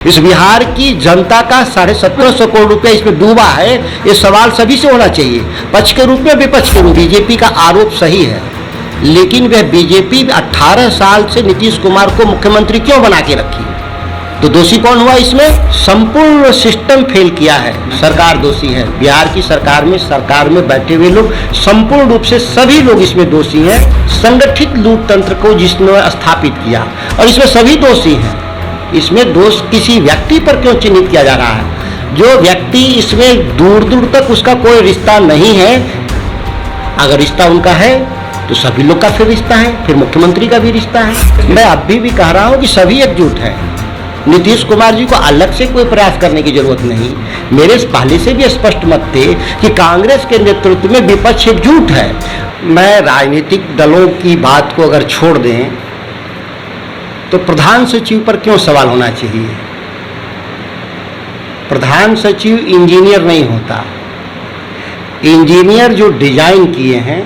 इस बिहार की जनता का 1750 करोड़ रुपया इसमें डूबा है। ये सवाल सभी से होना चाहिए, पक्ष के रूप में विपक्ष के रूप में। बीजेपी का आरोप सही है, लेकिन वह बीजेपी 18 साल से नीतीश कुमार को मुख्यमंत्री क्यों बना के रखी? तो दोषी कौन हुआ इसमें? संपूर्ण सिस्टम फेल किया है, सरकार दोषी है। बिहार की सरकार में बैठे हुए लोग संपूर्ण रूप से सभी लोग इसमें दोषी हैं। संगठित लूट तंत्र को जिसने स्थापित किया, और इसमें सभी दोषी हैं। इसमें दोष किसी व्यक्ति पर क्यों चिन्हित किया जा रहा है? जो व्यक्ति इसमें दूर दूर तक उसका कोई रिश्ता नहीं है। अगर रिश्ता उनका है तो सभी लोग का फिर रिश्ता है, फिर मुख्यमंत्री का भी रिश्ता है। मैं अभी भी कह रहा हूं कि सभी एकजुट है। नीतीश कुमार जी को अलग से कोई प्रयास करने की जरूरत नहीं। मेरे पहले से भी स्पष्ट मत थे कि कांग्रेस के नेतृत्व में विपक्ष एकजुट है। मैं राजनीतिक दलों की बात को अगर छोड़ दें तो प्रधान सचिव पर क्यों सवाल होना चाहिए? प्रधान सचिव इंजीनियर नहीं होता। इंजीनियर जो डिजाइन किए हैं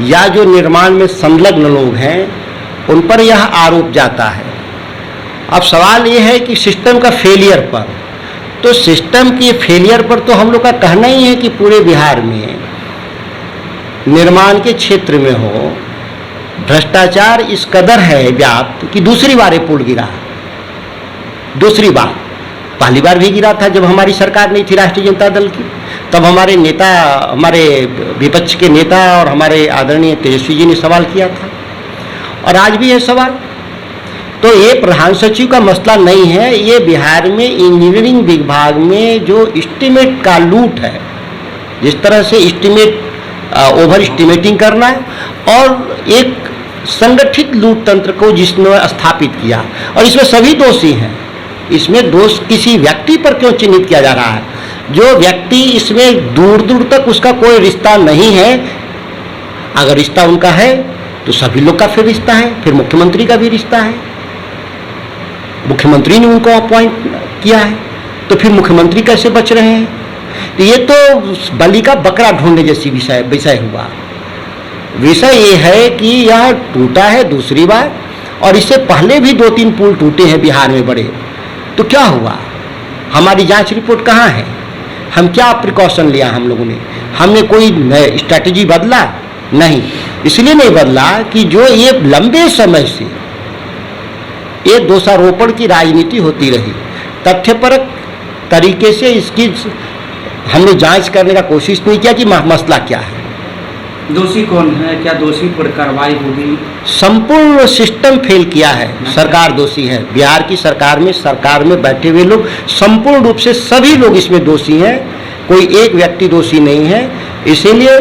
या जो निर्माण में संलग्न लोग हैं उन पर यह आरोप जाता है। अब सवाल यह है कि सिस्टम का फेलियर पर, तो सिस्टम के फेलियर पर तो हम लोग का कहना ही है कि पूरे बिहार में निर्माण के क्षेत्र में हो भ्रष्टाचार इस कदर है व्याप्त कि दूसरी बार ये पुल गिरा। दूसरी बार, पहली बार भी गिरा था जब हमारी सरकार नहीं थी राष्ट्रीय जनता दल की। तब हमारे नेता, हमारे विपक्ष के नेता और हमारे आदरणीय तेजस्वी जी ने सवाल किया था, और आज भी है सवाल। तो ये प्रधान सचिव का मसला नहीं है, ये बिहार में इंजीनियरिंग विभाग में जो एस्टीमेट का लूट है, जिस तरह से एस्टीमेट ओवर एस्टीमेटिंग करना है, और एक संगठित लूट तंत्र को जिसने स्थापित किया, और इसमें सभी दोषी हैं। इसमें दोष किसी व्यक्ति पर क्यों चिन्हित किया जा रहा है? जो व्यक्ति इसमें दूर दूर तक उसका कोई रिश्ता नहीं है। अगर रिश्ता उनका है तो सभी लोग का फिर रिश्ता है, फिर मुख्यमंत्री का भी रिश्ता है। मुख्यमंत्री ने उनको अपॉइंट किया है, तो फिर मुख्यमंत्री कैसे बच रहे हैं? तो ये तो बलि का बकरा ढूंढने जैसी विषय हुआ। विषय ये है कि यह टूटा है दूसरी बार, और इससे पहले भी 2-3 पुल टूटे हैं बिहार में बड़े। तो क्या हुआ? हमारी जांच रिपोर्ट कहाँ है? हम क्या प्रिकॉशन लिया हम लोगों ने? हमने कोई स्ट्रैटेजी बदला? नहीं। इसलिए नहीं बदला कि जो ये लंबे समय से ये दोषारोपण की राजनीति होती रही, तथ्यपरक तरीके से इसकी हमने जांच करने का कोशिश नहीं किया कि मसला क्या है, दोषी कौन है, क्या दोषी पर कार्रवाई होगी? संपूर्ण सिस्टम फेल किया है, सरकार दोषी है। बिहार की सरकार में बैठे हुए लोग संपूर्ण रूप से सभी लोग इसमें दोषी हैं, कोई एक व्यक्ति दोषी नहीं है। इसीलिए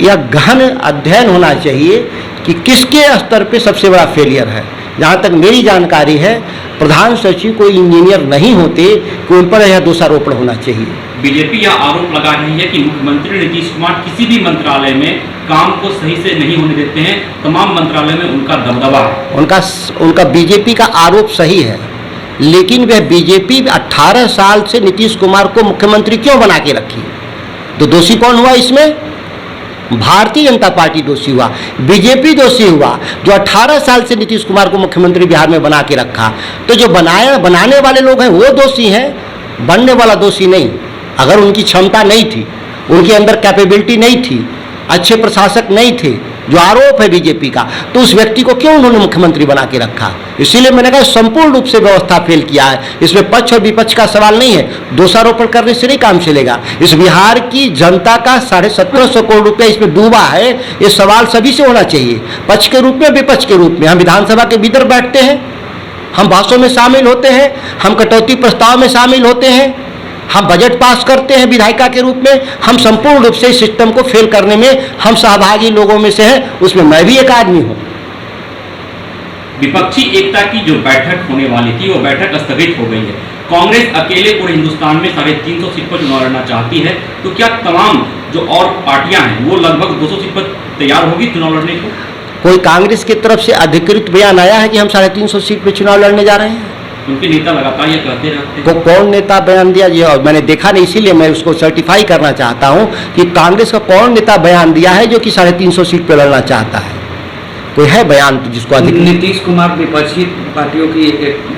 यह गहन अध्ययन होना चाहिए कि किसके स्तर पे सबसे बड़ा फेलियर है। जहाँ तक मेरी जानकारी है, प्रधान सचिव कोई इंजीनियर नहीं होते कि उन पर यह दोषारोपण होना चाहिए। बीजेपी यह आरोप लगा रही है कि मुख्यमंत्री नीतीश कुमार किसी भी मंत्रालय में काम को सही से नहीं होने देते हैं। तमाम मंत्रालय में उनका दबदबा है। उनका बीजेपी का आरोप सही है, लेकिन वह बीजेपी 18 साल से नीतीश कुमार को मुख्यमंत्री क्यों बना के रखी? तो दोषी कौन हुआ इसमें? भारतीय जनता पार्टी दोषी हुआ, बीजेपी दोषी हुआ, जो 18 साल से नीतीश कुमार को मुख्यमंत्री बिहार में बना के रखा। तो जो बनाने वाले लोग हैं वो दोषी हैं, बनने वाला दोषी नहीं। अगर उनकी क्षमता नहीं थी, उनके अंदर कैपेबिलिटी नहीं थी, अच्छे प्रशासक नहीं थे, जो आरोप है बीजेपी का, तो उस व्यक्ति को क्यों उन्होंने मुख्यमंत्री बना के रखा? इसलिए मैंने कहा संपूर्ण रूप से व्यवस्था फेल किया है। इसमें पक्ष और विपक्ष का सवाल नहीं है, दोषारोपण करने से नहीं काम चलेगा। इस बिहार की जनता का 1750 करोड़ रुपया इसमें डूबा है। ये सवाल सभी से होना चाहिए, पक्ष के रूप में, विपक्ष के रूप में। हम विधानसभा के भीतर बैठते हैं, हम भाषणों में शामिल होते हैं, हम कटौती प्रस्ताव में शामिल होते हैं, हम बजट पास करते हैं विधायिका के रूप में। हम संपूर्ण रूप से इस सिस्टम को फेल करने में हम सहभागी लोगों में से हैं, उसमें मैं भी एक आदमी हूं। विपक्षी एकता की जो बैठक होने वाली थी वो बैठक स्थगित हो गई है। कांग्रेस अकेले पूरे हिंदुस्तान में 350 सीट पर चुनाव लड़ना चाहती है, तो क्या तमाम जो और पार्टियां हैं वो लगभग 200 सीट पर तैयार होगी चुनाव लड़ने को? कोई कांग्रेस की तरफ से अधिकृत बयान आया है कि हम 350 सीट पर चुनाव लड़ने जा रहे हैं? उनके नेता लगातार ये कहते रहते हैं। कौन नेता बयान दिया? ये मैंने देखा नहीं, इसीलिए मैं उसको सर्टिफाई करना चाहता हूं कि कांग्रेस का कौन नेता बयान दिया है जो कि 350 सीट पर लड़ना चाहता है। कोई है बयान जिसको अधिक? नीतीश कुमार विपक्षी पार्टियों की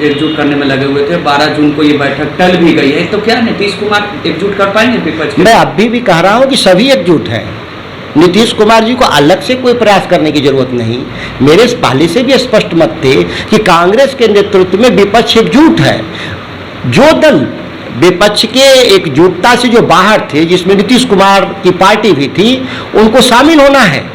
एकजुट करने में लगे हुए थे। 12 जून को ये बैठक टल भी गई है, तो क्या नीतीश कुमार एकजुट कर पाएंगे विपक्ष? मैं अभी भी कह रहा हूं कि सभी एकजुट हैं। नीतीश कुमार जी को अलग से कोई प्रयास करने की जरूरत नहीं। मेरे पहले से भी स्पष्ट मत थे कि कांग्रेस के नेतृत्व में विपक्ष एकजुट है। जो दल विपक्ष के एकजुटता से जो बाहर थे, जिसमें नीतीश कुमार की पार्टी भी थी, उनको शामिल होना है,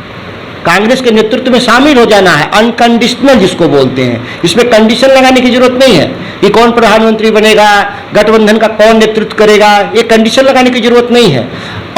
कांग्रेस के नेतृत्व में शामिल हो जाना है। अनकंडीशनल जिसको बोलते हैं, इसमें कंडीशन लगाने की जरूरत नहीं है कि कौन प्रधानमंत्री बनेगा, गठबंधन का कौन नेतृत्व करेगा, ये कंडीशन लगाने की जरूरत नहीं है।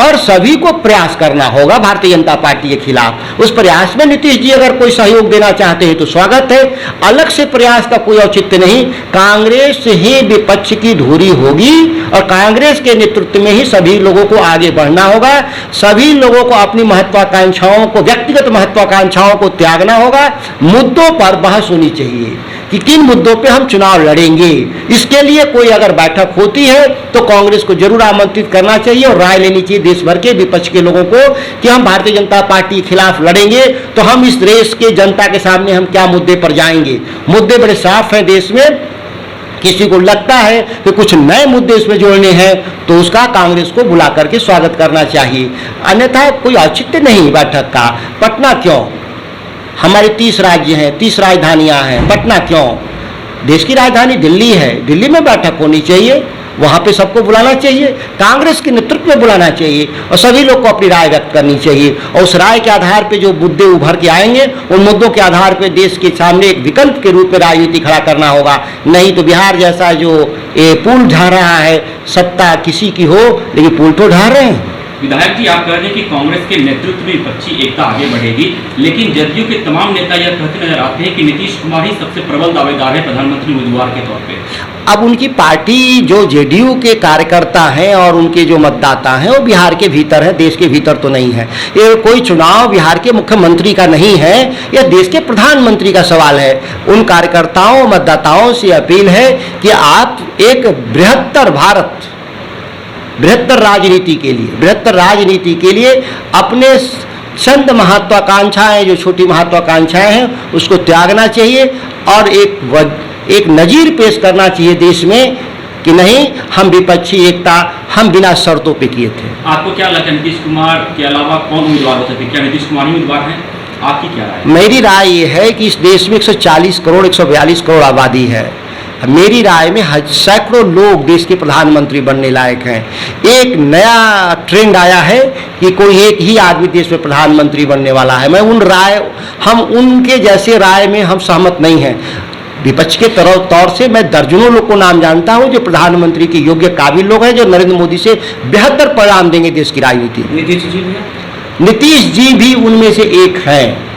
और सभी को प्रयास करना होगा भारतीय जनता पार्टी के खिलाफ। उस प्रयास में नीतीश जी अगर कोई सहयोग देना चाहते हैं तो स्वागत है। अलग से प्रयास का कोई औचित्य नहीं। कांग्रेस ही विपक्ष की धुरी होगी और कांग्रेस के नेतृत्व में ही सभी लोगों को आगे बढ़ना होगा। सभी लोगों को अपनी महत्वाकांक्षाओं को, व्यक्तिगत महत्वाकांक्षाओं को त्यागना होगा। मुद्दों पर बहस होनी चाहिए कि किन मुद्दों पे हम चुनाव लड़ेंगे। इसके लिए कोई अगर बैठक होती है तो कांग्रेस को जरूर आमंत्रित करना चाहिए और राय लेनी चाहिए देश भर के विपक्ष के लोगों को कि हम भारतीय जनता पार्टी के खिलाफ लड़ेंगे तो हम इस देश के जनता के सामने हम क्या मुद्दे पर जाएंगे। मुद्दे बड़े साफ हैं देश में। किसी को लगता है कि कुछ नए मुद्दे इसमें जोड़ने हैं तो उसका कांग्रेस को बुला करके स्वागत करना चाहिए, अन्यथा कोई औचित्य नहीं बैठक का। पटना क्यों? हमारे 30 राज्य हैं, 30 राजधानियां हैं, पटना क्यों? देश की राजधानी दिल्ली है, दिल्ली में बैठक होनी चाहिए, वहां पे सबको बुलाना चाहिए, कांग्रेस के नेतृत्व में बुलाना चाहिए और सभी लोग को अपनी राय व्यक्त करनी चाहिए। और उस राय के आधार पे जो मुद्दे उभर के आएंगे उन मुद्दों के आधार पे देश के सामने एक विकल्प के रूप में राजनीति खड़ा करना होगा। नहीं तो बिहार जैसा जो पुल ढह रहा है, सत्ता किसी की हो लेकिन पुल तो ढह रहे हैं। विधायक जी, आप कह रहे हैं कि कांग्रेस के नेतृत्व में विपक्षी एकता आगे बढ़ेगी, लेकिन जदयू के तमाम नेता यह कहते नजर आते हैं कि नीतीश कुमार ही सबसे प्रबल दावेदार है प्रधानमंत्री उम्मीदवार के तौर पे। अब उनकी पार्टी जो जेडीयू के कार्यकर्ता हैं और उनके जो मतदाता हैं वो बिहार के भीतर है, देश के भीतर तो नहीं है। ये कोई चुनाव बिहार के मुख्यमंत्री का नहीं है, यह देश के प्रधानमंत्री का सवाल है। उन कार्यकर्ताओं मतदाताओं से अपील है कि आप एक बृहत्तर भारत, बृहत्तर राजनीति के लिए अपने चंद महत्वाकांक्षाएं, जो छोटी महत्वाकांक्षाएं हैं, उसको त्यागना चाहिए और एक नजीर पेश करना चाहिए देश में कि नहीं, हम विपक्षी एकता हम बिना शर्तों पे किए थे। आपको क्या लगता है नीतीश कुमार के अलावा कौन उम्मीदवार हो सकते हैं? क्या नीतीश कुमार ही उम्मीदवार हैं? आपकी क्या राय है? मेरी राय ये है कि इस देश में 140 करोड़ 142 करोड़ आबादी है। मेरी राय में सैकड़ों लोग देश के प्रधानमंत्री बनने लायक हैं। एक नया ट्रेंड आया है कि कोई एक ही आदमी देश में प्रधानमंत्री बनने वाला है। हम उनके जैसे राय में हम सहमत नहीं हैं। विपक्ष के तौर से मैं दर्जनों लोग को नाम जानता हूं जो प्रधानमंत्री के योग्य काबिल लोग हैं, जो नरेंद्र मोदी से बेहतर परिणाम देंगे देश की राजनीति। नीतीश जी भी उनमें से एक हैं।